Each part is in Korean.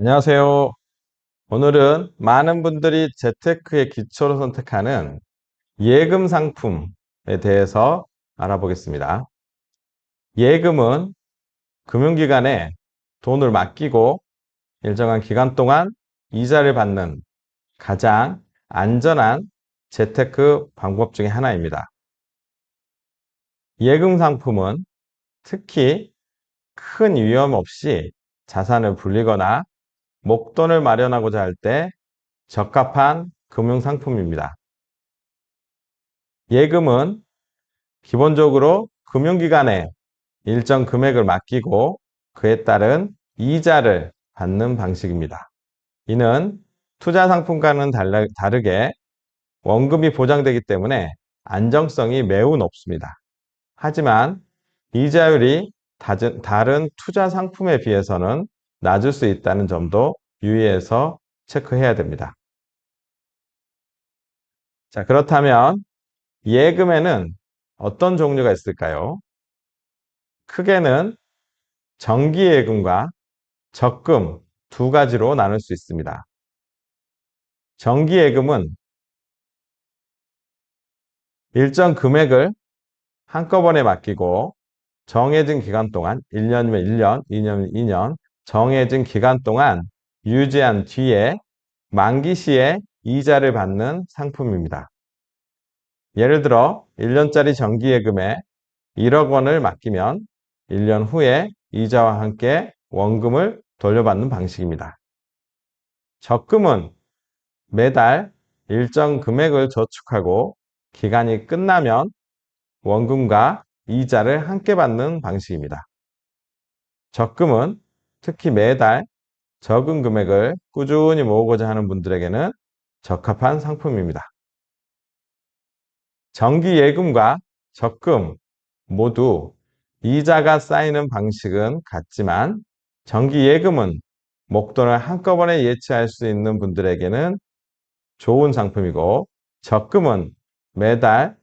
안녕하세요. 오늘은 많은 분들이 재테크의 기초로 선택하는 예금 상품에 대해서 알아보겠습니다. 예금은 금융기관에 돈을 맡기고 일정한 기간 동안 이자를 받는 가장 안전한 재테크 방법 중에 하나입니다. 예금 상품은 특히 큰 위험 없이 자산을 불리거나 목돈을 마련하고자 할 때 적합한 금융상품입니다. 예금은 기본적으로 금융기관에 일정 금액을 맡기고 그에 따른 이자를 받는 방식입니다. 이는 투자상품과는 다르게 원금이 보장되기 때문에 안정성이 매우 높습니다. 하지만 이자율이 다른 투자상품에 비해서는 낮을 수 있다는 점도 유의해서 체크해야 됩니다. 자, 그렇다면 예금에는 어떤 종류가 있을까요? 크게는 정기예금과 적금 두 가지로 나눌 수 있습니다. 정기예금은 일정 금액을 한꺼번에 맡기고 정해진 기간 동안 1년이면 1년, 2년이면 2년 정해진 기간 동안 유지한 뒤에 만기 시에 이자를 받는 상품입니다. 예를 들어 1년짜리 정기예금에 1억 원을 맡기면 1년 후에 이자와 함께 원금을 돌려받는 방식입니다. 적금은 매달 일정 금액을 저축하고 기간이 끝나면 원금과 이자를 함께 받는 방식입니다. 적금은 특히 매달 적은 금액을 꾸준히 모으고자 하는 분들에게는 적합한 상품입니다. 정기예금과 적금 모두 이자가 쌓이는 방식은 같지만 정기예금은 목돈을 한꺼번에 예치할 수 있는 분들에게는 좋은 상품이고 적금은 매달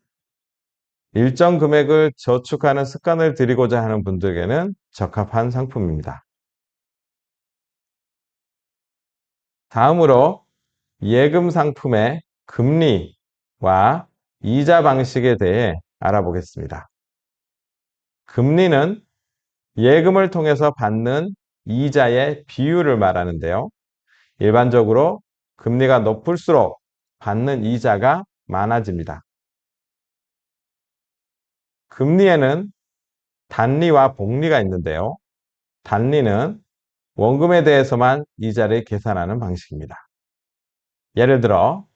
일정 금액을 저축하는 습관을 들이고자 하는 분들에게는 적합한 상품입니다. 다음으로 예금 상품의 금리와 이자 방식에 대해 알아보겠습니다. 금리는 예금을 통해서 받는 이자의 비율을 말하는데요. 일반적으로 금리가 높을수록 받는 이자가 많아집니다. 금리에는 단리와 복리가 있는데요. 단리는 원금에 대해서만 이자를 계산하는 방식입니다. 예를 들어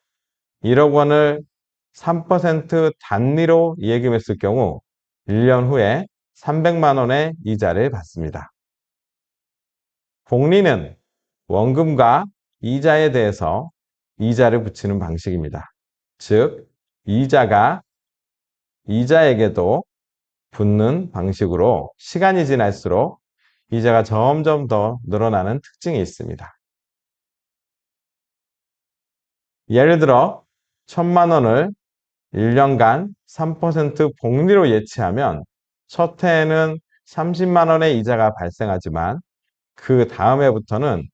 1억 원을 3% 단리로 예금했을 경우 1년 후에 300만 원의 이자를 받습니다. 복리는 원금과 이자에 대해서 이자를 붙이는 방식입니다. 즉, 이자가 이자에게도 붙는 방식으로 시간이 지날수록 이자가 점점 더 늘어나는 특징이 있습니다. 예를 들어 1,000만 원을 1년간 3% 복리로 예치하면 첫 해에는 30만 원의 이자가 발생하지만 그 다음 해부터는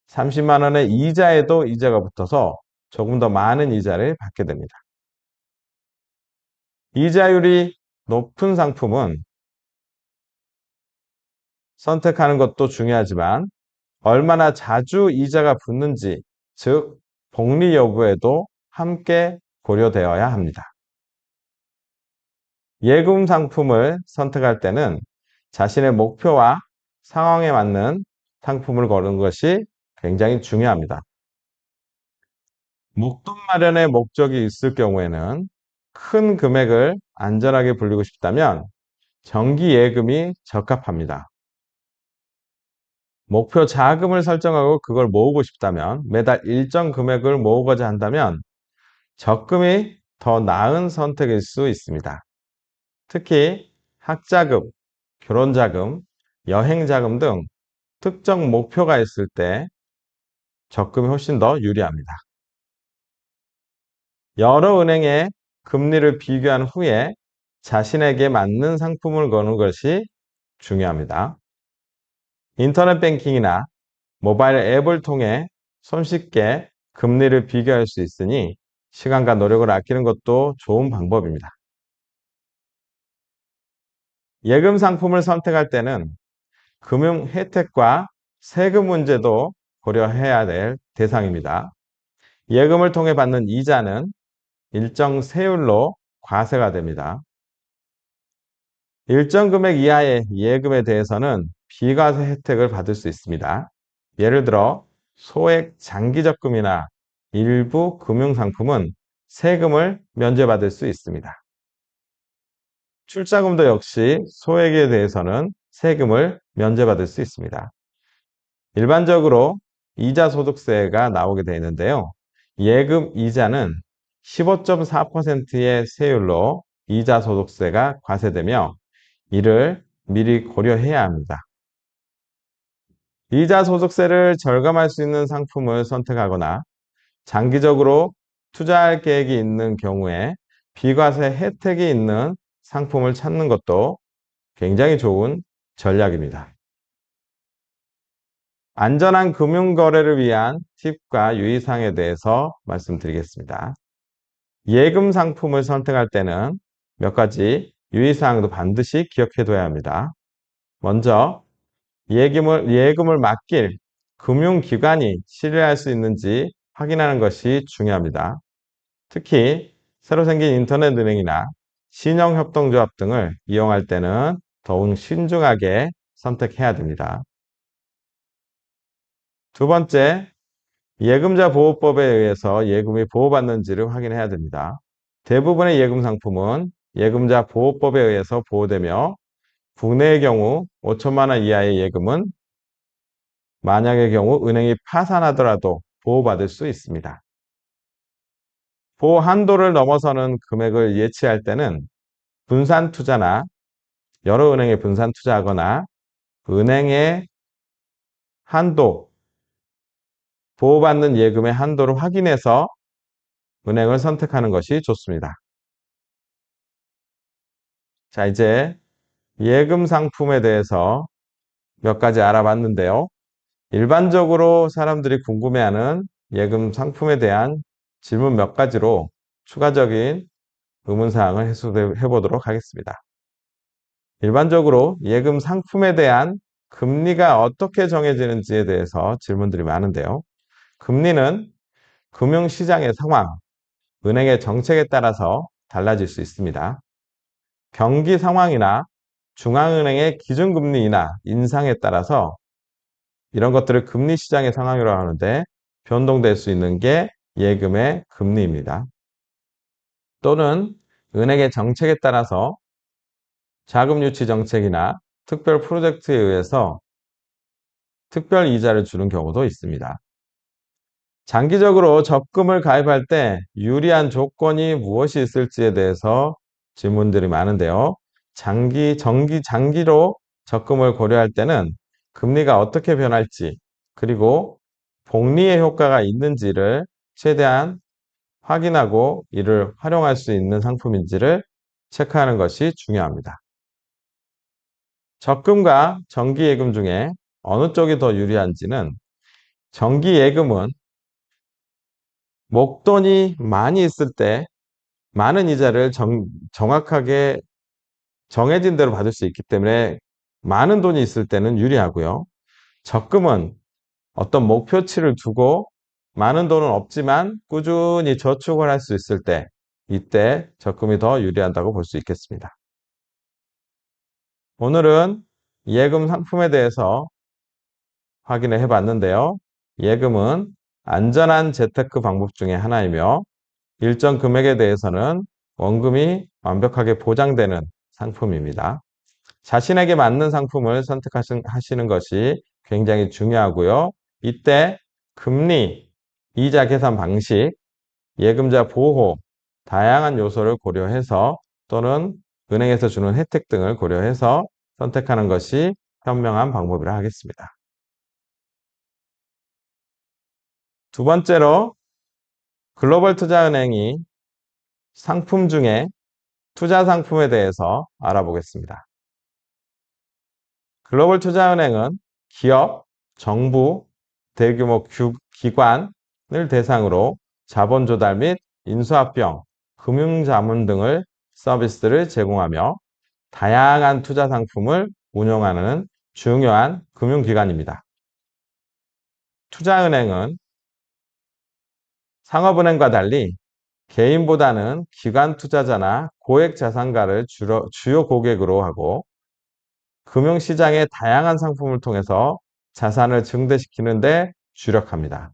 30만 원의 이자에도 이자가 붙어서 조금 더 많은 이자를 받게 됩니다. 이자율이 높은 상품은 선택하는 것도 중요하지만 얼마나 자주 이자가 붙는지, 즉 복리 여부에도 함께 고려되어야 합니다. 예금 상품을 선택할 때는 자신의 목표와 상황에 맞는 상품을 고르는 것이 굉장히 중요합니다. 목돈 마련의 목적이 있을 경우에는 큰 금액을 안전하게 불리고 싶다면 정기 예금이 적합합니다. 목표 자금을 설정하고 그걸 모으고 싶다면 매달 일정 금액을 모으고자 한다면 적금이 더 나은 선택일 수 있습니다. 특히 학자금, 결혼자금, 여행자금 등 특정 목표가 있을 때 적금이 훨씬 더 유리합니다. 여러 은행의 금리를 비교한 후에 자신에게 맞는 상품을 거는 것이 중요합니다. 인터넷 뱅킹이나 모바일 앱을 통해 손쉽게 금리를 비교할 수 있으니 시간과 노력을 아끼는 것도 좋은 방법입니다. 예금 상품을 선택할 때는 금융 혜택과 세금 문제도 고려해야 될 대상입니다. 예금을 통해 받는 이자는 일정 세율로 과세가 됩니다. 일정 금액 이하의 예금에 대해서는 비과세 혜택을 받을 수 있습니다. 예를 들어 소액 장기적금이나 일부 금융상품은 세금을 면제받을 수 있습니다. 출자금도 역시 소액에 대해서는 세금을 면제받을 수 있습니다. 일반적으로 이자 소득세가 나오게 되어 있는데요. 예금 이자는 15.4%의 세율로 이자 소득세가 과세되며 이를 미리 고려해야 합니다. 이자 소득세를 절감할 수 있는 상품을 선택하거나 장기적으로 투자할 계획이 있는 경우에 비과세 혜택이 있는 상품을 찾는 것도 굉장히 좋은 전략입니다. 안전한 금융거래를 위한 팁과 유의사항에 대해서 말씀드리겠습니다. 예금 상품을 선택할 때는 몇 가지 유의사항도 반드시 기억해둬야 합니다. 먼저 예금을 맡길 금융기관이 신뢰할 수 있는지 확인하는 것이 중요합니다. 특히 새로 생긴 인터넷은행이나 신용협동조합 등을 이용할 때는 더욱 신중하게 선택해야 됩니다. 두 번째, 예금자 보호법에 의해서 예금이 보호받는지를 확인해야 됩니다. 대부분의 예금 상품은 예금자 보호법에 의해서 보호되며 국내의 경우 5천만 원 이하의 예금은 만약의 경우 은행이 파산하더라도 보호받을 수 있습니다. 보호 한도를 넘어서는 금액을 예치할 때는 분산 투자나 여러 은행에 분산 투자하거나 은행의 한도, 보호받는 예금의 한도를 확인해서 은행을 선택하는 것이 좋습니다. 자, 이제 예금 상품에 대해서 몇 가지 알아봤는데요. 일반적으로 사람들이 궁금해하는 예금 상품에 대한 질문 몇 가지로 추가적인 의문사항을 해소해 보도록 하겠습니다. 일반적으로 예금 상품에 대한 금리가 어떻게 정해지는지에 대해서 질문들이 많은데요. 금리는 금융시장의 상황, 은행의 정책에 따라서 달라질 수 있습니다. 경기 상황이나 중앙은행의 기준금리 인하, 인상에 따라서 이런 것들을 금리 시장의 상황이라고 하는데 변동될 수 있는 게 예금의 금리입니다. 또는 은행의 정책에 따라서 자금 유치 정책이나 특별 프로젝트에 의해서 특별 이자를 주는 경우도 있습니다. 장기적으로 적금을 가입할 때 유리한 조건이 무엇이 있을지에 대해서 질문들이 많은데요. 장기로 적금을 고려할 때는 금리가 어떻게 변할지, 그리고 복리의 효과가 있는지를 최대한 확인하고 이를 활용할 수 있는 상품인지를 체크하는 것이 중요합니다. 적금과 정기예금 중에 어느 쪽이 더 유리한지는 정기예금은 목돈이 많이 있을 때 많은 이자를 정확하게 정해진 대로 받을 수 있기 때문에 많은 돈이 있을 때는 유리하고요. 적금은 어떤 목표치를 두고 많은 돈은 없지만 꾸준히 저축을 할 수 있을 때 이때 적금이 더 유리하다고 볼 수 있겠습니다. 오늘은 예금 상품에 대해서 확인을 해봤는데요. 예금은 안전한 재테크 방법 중에 하나이며 일정 금액에 대해서는 원금이 완벽하게 보장되는 상품입니다. 자신에게 맞는 상품을 선택하시는 것이 굉장히 중요하고요. 이때 금리, 이자 계산 방식, 예금자 보호, 다양한 요소를 고려해서 또는 은행에서 주는 혜택 등을 고려해서 선택하는 것이 현명한 방법이라 하겠습니다. 두 번째로 글로벌 투자은행이 상품 중에 투자 상품에 대해서 알아보겠습니다. 글로벌 투자은행은 기업, 정부, 대규모 기관을 대상으로 자본 조달 및 인수합병, 금융자문 등을 서비스를 제공하며 다양한 투자 상품을 운영하는 중요한 금융기관입니다. 투자은행은 상업은행과 달리 개인보다는 기관 투자자나 고액 자산가를 주요 고객으로 하고 금융시장의 다양한 상품을 통해서 자산을 증대시키는 데 주력합니다.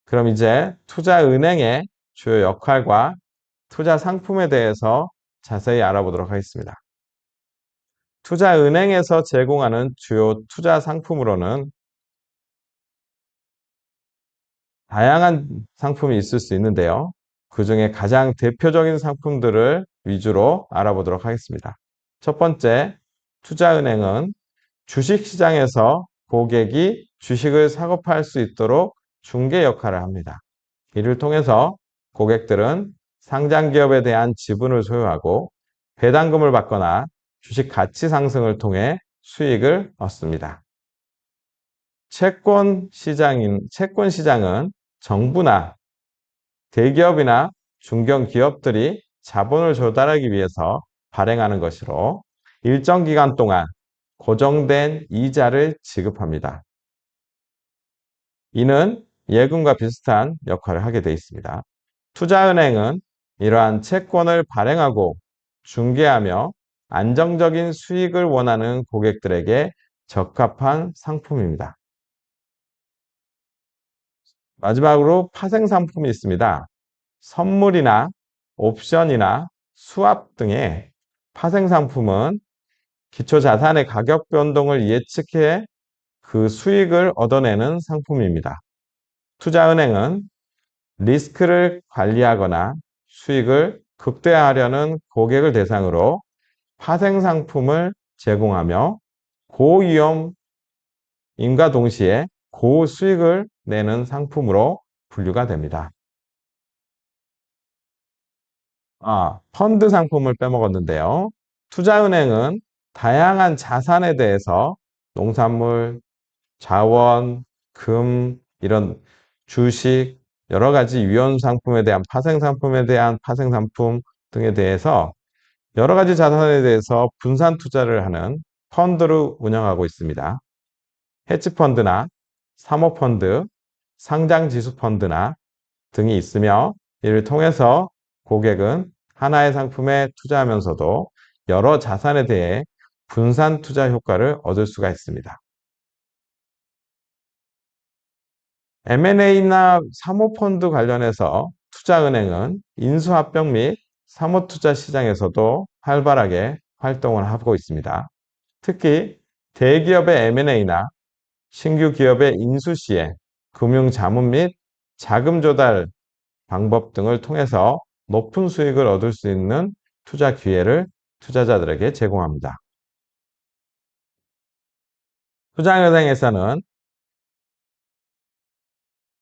그럼 이제 투자은행의 주요 역할과 투자 상품에 대해서 자세히 알아보도록 하겠습니다. 투자은행에서 제공하는 주요 투자 상품으로는 다양한 상품이 있을 수 있는데요. 그 중에 가장 대표적인 상품들을 위주로 알아보도록 하겠습니다. 첫 번째, 투자은행은 주식시장에서 고객이 주식을 사고 팔 수 있도록 중개 역할을 합니다. 이를 통해서 고객들은 상장기업에 대한 지분을 소유하고 배당금을 받거나 주식 가치 상승을 통해 수익을 얻습니다. 채권 시장은 정부나 대기업이나 중견기업들이 자본을 조달하기 위해서 발행하는 것으로 일정 기간 동안 고정된 이자를 지급합니다. 이는 예금과 비슷한 역할을 하게 되어 있습니다. 투자은행은 이러한 채권을 발행하고 중개하며 안정적인 수익을 원하는 고객들에게 적합한 상품입니다. 마지막으로 파생 상품이 있습니다. 선물이나 옵션이나 수합 등의 파생 상품은 기초 자산의 가격 변동을 예측해 그 수익을 얻어내는 상품입니다. 투자은행은 리스크를 관리하거나 수익을 극대화하려는 고객을 대상으로 파생 상품을 제공하며 고위험임과 동시에 고수익을 내는 상품으로 분류가 됩니다. 펀드 상품을 빼먹었는데요. 투자은행은 다양한 자산에 대해서 농산물, 자원, 금, 이런 주식, 여러 가지 유연 상품에 대한 파생 상품에 대한 파생 상품 등에 대해서 여러 가지 자산에 대해서 분산 투자를 하는 펀드를 운영하고 있습니다. 헤지펀드나 사모펀드, 상장지수펀드나 등이 있으며 이를 통해서 고객은 하나의 상품에 투자하면서도 여러 자산에 대해 분산 투자 효과를 얻을 수가 있습니다. M&A나 사모펀드 관련해서 투자은행은 인수합병 및 사모투자 시장에서도 활발하게 활동을 하고 있습니다. 특히 대기업의 M&A나 신규 기업의 인수 시에 금융자문 및 자금 조달 방법 등을 통해서 높은 수익을 얻을 수 있는 투자 기회를 투자자들에게 제공합니다. 투자은행에서는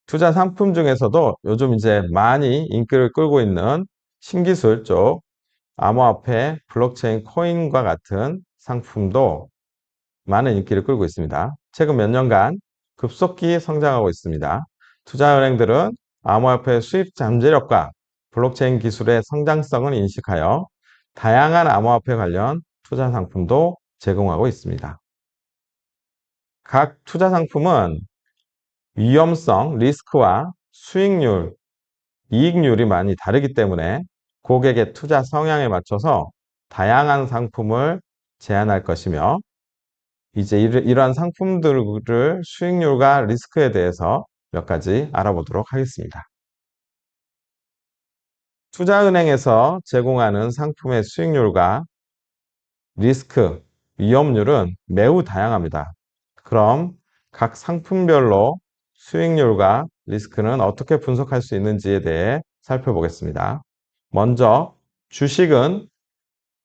투자 상품 중에서도 요즘 이제 많이 인기를 끌고 있는 신기술 쪽 암호화폐, 블록체인 코인과 같은 상품도 많은 인기를 끌고 있습니다. 최근 몇 년간 급속히 성장하고 있습니다. 투자은행들은 암호화폐 수입 잠재력과 블록체인 기술의 성장성을 인식하여 다양한 암호화폐 관련 투자 상품도 제공하고 있습니다. 각 투자 상품은 위험성, 리스크와 수익률, 이익률이 많이 다르기 때문에 고객의 투자 성향에 맞춰서 다양한 상품을 제안할 것이며 이제 이러한 상품들을 수익률과 리스크에 대해서 몇 가지 알아보도록 하겠습니다. 투자은행에서 제공하는 상품의 수익률과 리스크, 위험률은 매우 다양합니다. 그럼 각 상품별로 수익률과 리스크는 어떻게 분석할 수 있는지에 대해 살펴보겠습니다. 먼저 주식은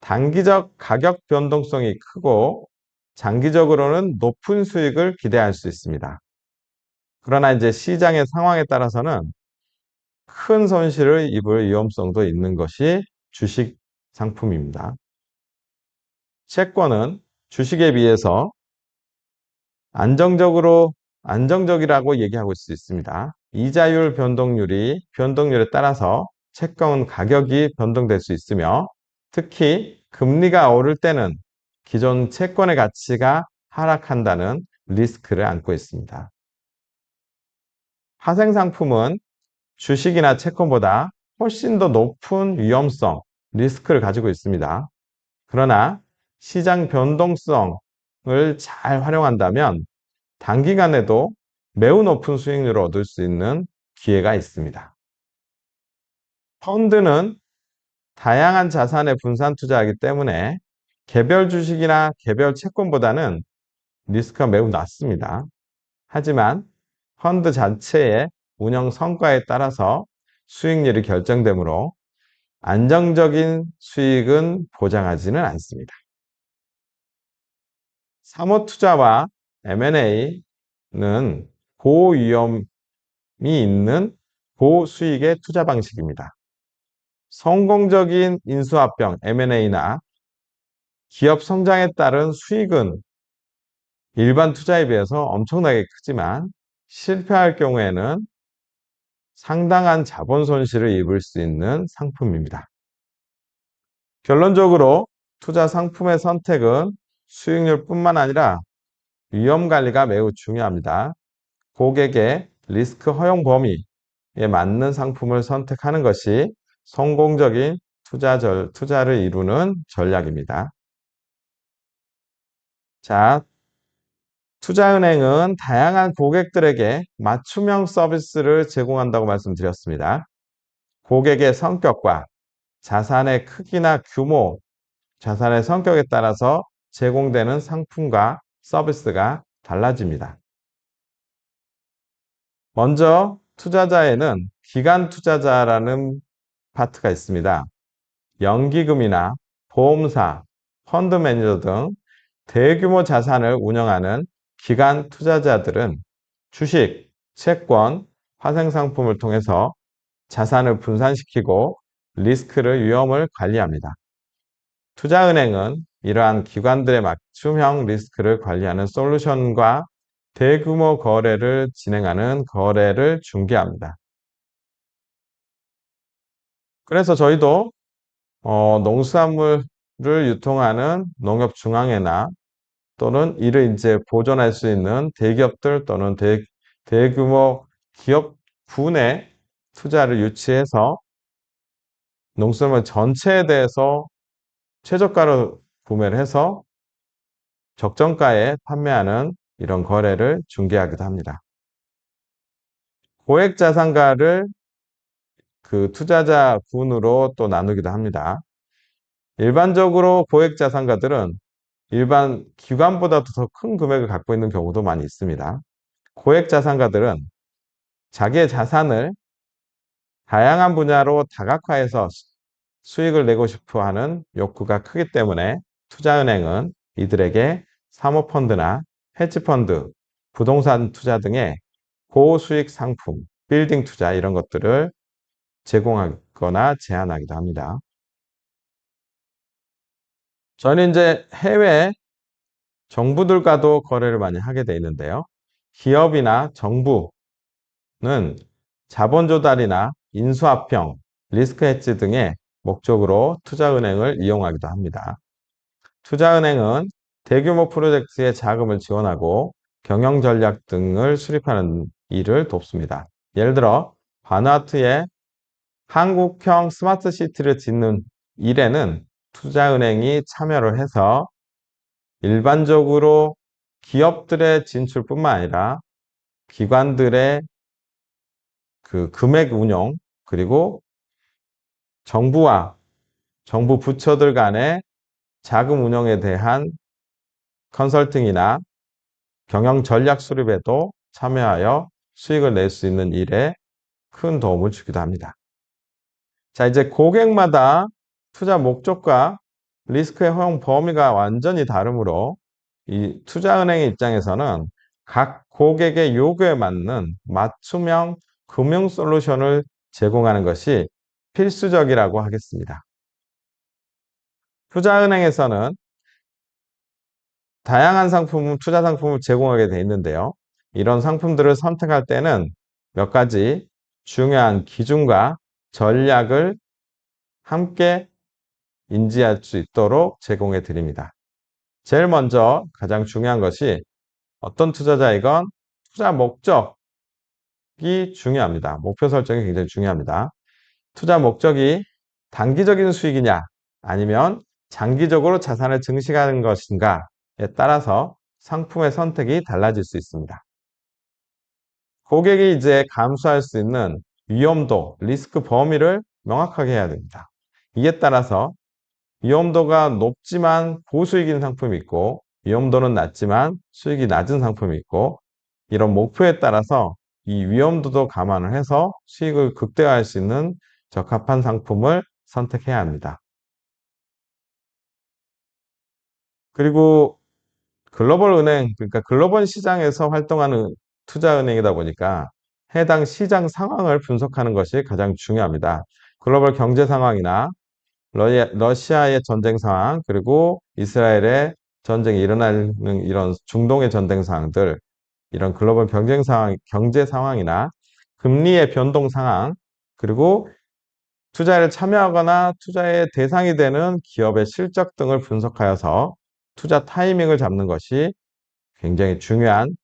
단기적 가격 변동성이 크고 장기적으로는 높은 수익을 기대할 수 있습니다. 그러나 이제 시장의 상황에 따라서는 큰 손실을 입을 위험성도 있는 것이 주식 상품입니다. 채권은 주식에 비해서 안정적으로 안정적이라고 얘기하고 수 있습니다. 이자율 변동률에 따라서 채권 가격이 변동될 수 있으며 특히 금리가 오를 때는 기존 채권의 가치가 하락한다는 리스크를 안고 있습니다. 파생상품은 주식이나 채권보다 훨씬 더 높은 위험성, 리스크를 가지고 있습니다. 그러나 시장 변동성을 잘 활용한다면 단기간에도 매우 높은 수익률을 얻을 수 있는 기회가 있습니다. 펀드는 다양한 자산에 분산 투자하기 때문에 개별 주식이나 개별 채권보다는 리스크가 매우 낮습니다. 하지만 펀드 자체의 운영 성과에 따라서 수익률이 결정되므로 안정적인 수익은 보장하지는 않습니다. 사모투자와 M&A는 고위험이 있는 고수익의 투자 방식입니다. 성공적인 인수합병 M&A나 기업 성장에 따른 수익은 일반 투자에 비해서 엄청나게 크지만 실패할 경우에는 상당한 자본 손실을 입을 수 있는 상품입니다. 결론적으로 투자 상품의 선택은 수익률뿐만 아니라 위험 관리가 매우 중요합니다. 고객의 리스크 허용 범위에 맞는 상품을 선택하는 것이 성공적인 투자를 이루는 전략입니다. 자, 투자은행은 다양한 고객들에게 맞춤형 서비스를 제공한다고 말씀드렸습니다. 고객의 성격과 자산의 크기나 규모, 자산의 성격에 따라서 제공되는 상품과 서비스가 달라집니다. 먼저 투자자에는 기간 투자자라는 파트가 있습니다. 연기금이나 보험사, 펀드 매니저 등 대규모 자산을 운영하는 기간 투자자들은 주식, 채권, 파생상품을 통해서 자산을 분산시키고 위험을 관리합니다. 투자은행은 이러한 기관들의 맞춤형 리스크를 관리하는 솔루션과 대규모 거래를 진행하는 거래를 중개합니다. 그래서 저희도 농수산물을 유통하는 농협중앙회나 또는 이를 이제 보존할 수 있는 대기업들 또는 대규모 기업군에 투자를 유치해서 농수산물 전체에 대해서 최저가로 구매를 해서 적정가에 판매하는 이런 거래를 중개하기도 합니다. 고액자산가를 그 투자자군으로 또 나누기도 합니다. 일반적으로 고액자산가들은 일반 기관보다도 더 큰 금액을 갖고 있는 경우도 많이 있습니다. 고액자산가들은 자기의 자산을 다양한 분야로 다각화해서 수익을 내고 싶어 하는 욕구가 크기 때문에 투자은행은 이들에게 사모펀드나 헤지펀드, 부동산 투자 등의 고수익 상품, 빌딩 투자 이런 것들을 제공하거나 제한하기도 합니다. 저는 이제 해외 정부들과도 거래를 많이 하게 돼 있는데요. 기업이나 정부는 자본 조달이나 인수합병, 리스크 해지 등의 목적으로 투자은행을 이용하기도 합니다. 투자은행은 대규모 프로젝트에 자금을 지원하고 경영 전략 등을 수립하는 일을 돕습니다. 예를 들어 바누아투에 한국형 스마트 시티를 짓는 일에는 투자은행이 참여를 해서 일반적으로 기업들의 진출뿐만 아니라 기관들의 그 금액 운용 그리고 정부와 정부 부처들 간의 자금 운용에 대한 컨설팅이나 경영 전략 수립에도 참여하여 수익을 낼 수 있는 일에 큰 도움을 주기도 합니다. 자, 이제 고객마다 투자 목적과 리스크의 허용 범위가 완전히 다르므로 이 투자은행의 입장에서는 각 고객의 요구에 맞는 맞춤형 금융 솔루션을 제공하는 것이 필수적이라고 하겠습니다. 투자은행에서는 다양한 투자 상품을 제공하게 되어 있는데요. 이런 상품들을 선택할 때는 몇 가지 중요한 기준과 전략을 함께 인지할 수 있도록 제공해 드립니다. 제일 먼저 가장 중요한 것이 어떤 투자자이건 투자 목적이 중요합니다. 목표 설정이 굉장히 중요합니다. 투자 목적이 단기적인 수익이냐 아니면 장기적으로 자산을 증식하는 것인가에 따라서 상품의 선택이 달라질 수 있습니다. 고객이 이제 감수할 수 있는 위험도, 리스크 범위를 명확하게 해야 됩니다. 이에 따라서 위험도가 높지만 고수익인 상품이 있고 위험도는 낮지만 수익이 낮은 상품이 있고 이런 목표에 따라서 이 위험도도 감안을 해서 수익을 극대화할 수 있는 적합한 상품을 선택해야 합니다. 그리고 글로벌 은행, 그러니까 글로벌 시장에서 활동하는 투자은행이다 보니까 해당 시장 상황을 분석하는 것이 가장 중요합니다. 글로벌 경제 상황이나 러시아의 전쟁 상황, 그리고 이스라엘의 전쟁이 일어나는 이런 중동의 전쟁 상황들, 이런 글로벌 경쟁 상황, 경제 상황이나 금리의 변동 상황, 그리고 투자에 참여하거나 투자의 대상이 되는 기업의 실적 등을 분석하여서 투자 타이밍을 잡는 것이 굉장히 중요한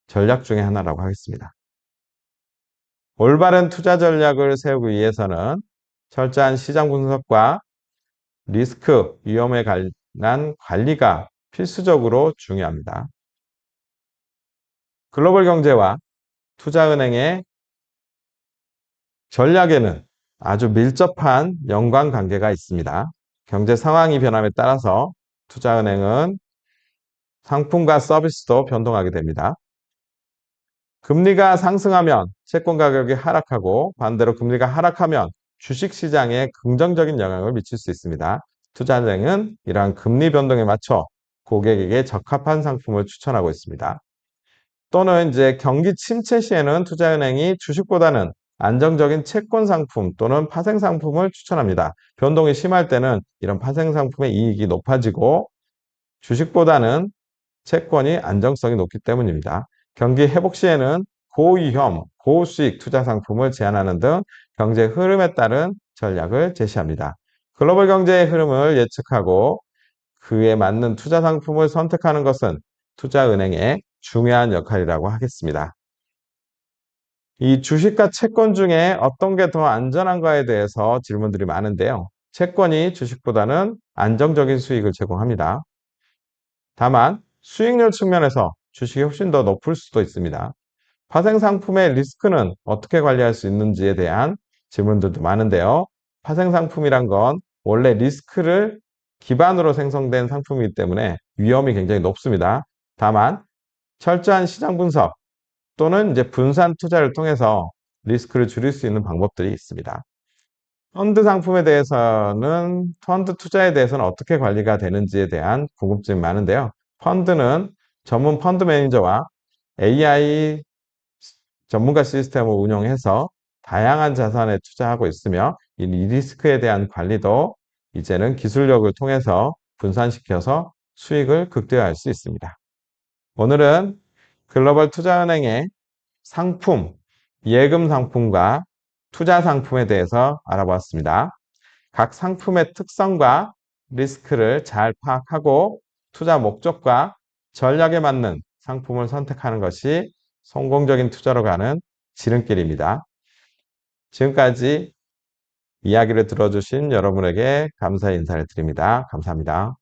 전략 중에 하나라고 하겠습니다. 올바른 투자 전략을 세우기 위해서는 철저한 시장 분석과 리스크, 위험에 관한 관리가 필수적으로 중요합니다. 글로벌 경제와 투자은행의 전략에는 아주 밀접한 연관관계가 있습니다. 경제 상황이 변함에 따라서 투자은행은 상품과 서비스도 변동하게 됩니다. 금리가 상승하면 채권 가격이 하락하고 반대로 금리가 하락하면 주식시장에 긍정적인 영향을 미칠 수 있습니다. 투자은행은 이러한 금리 변동에 맞춰 고객에게 적합한 상품을 추천하고 있습니다. 또는 이제 경기 침체 시에는 투자은행이 주식보다는 안정적인 채권 상품 또는 파생 상품을 추천합니다. 변동이 심할 때는 이런 파생 상품의 이익이 높아지고 주식보다는 채권이 안정성이 높기 때문입니다. 경기 회복 시에는 고위험, 고수익 투자 상품을 제한하는 등 경제 흐름에 따른 전략을 제시합니다. 글로벌 경제의 흐름을 예측하고 그에 맞는 투자 상품을 선택하는 것은 투자은행의 중요한 역할이라고 하겠습니다. 이 주식과 채권 중에 어떤 게 더 안전한가에 대해서 질문들이 많은데요. 채권이 주식보다는 안정적인 수익을 제공합니다. 다만 수익률 측면에서 주식이 훨씬 더 높을 수도 있습니다. 파생 상품의 리스크는 어떻게 관리할 수 있는지에 대한 질문들도 많은데요. 파생 상품이란 건 원래 리스크를 기반으로 생성된 상품이기 때문에 위험이 굉장히 높습니다. 다만 철저한 시장 분석 또는 이제 분산 투자를 통해서 리스크를 줄일 수 있는 방법들이 있습니다. 펀드 상품에 대해서는 펀드 투자에 대해서는 어떻게 관리가 되는지에 대한 궁금증이 많은데요. 펀드는 전문 펀드 매니저와 AI 전문가 시스템을 운영해서 다양한 자산에 투자하고 있으며 이 리스크에 대한 관리도 이제는 기술력을 통해서 분산시켜서 수익을 극대화할 수 있습니다. 오늘은 글로벌 투자은행의 상품, 예금 상품과 투자 상품에 대해서 알아보았습니다. 각 상품의 특성과 리스크를 잘 파악하고 투자 목적과 전략에 맞는 상품을 선택하는 것이 성공적인 투자로 가는 지름길입니다. 지금까지 이야기를 들어주신 여러분에게 감사의 인사를 드립니다. 감사합니다.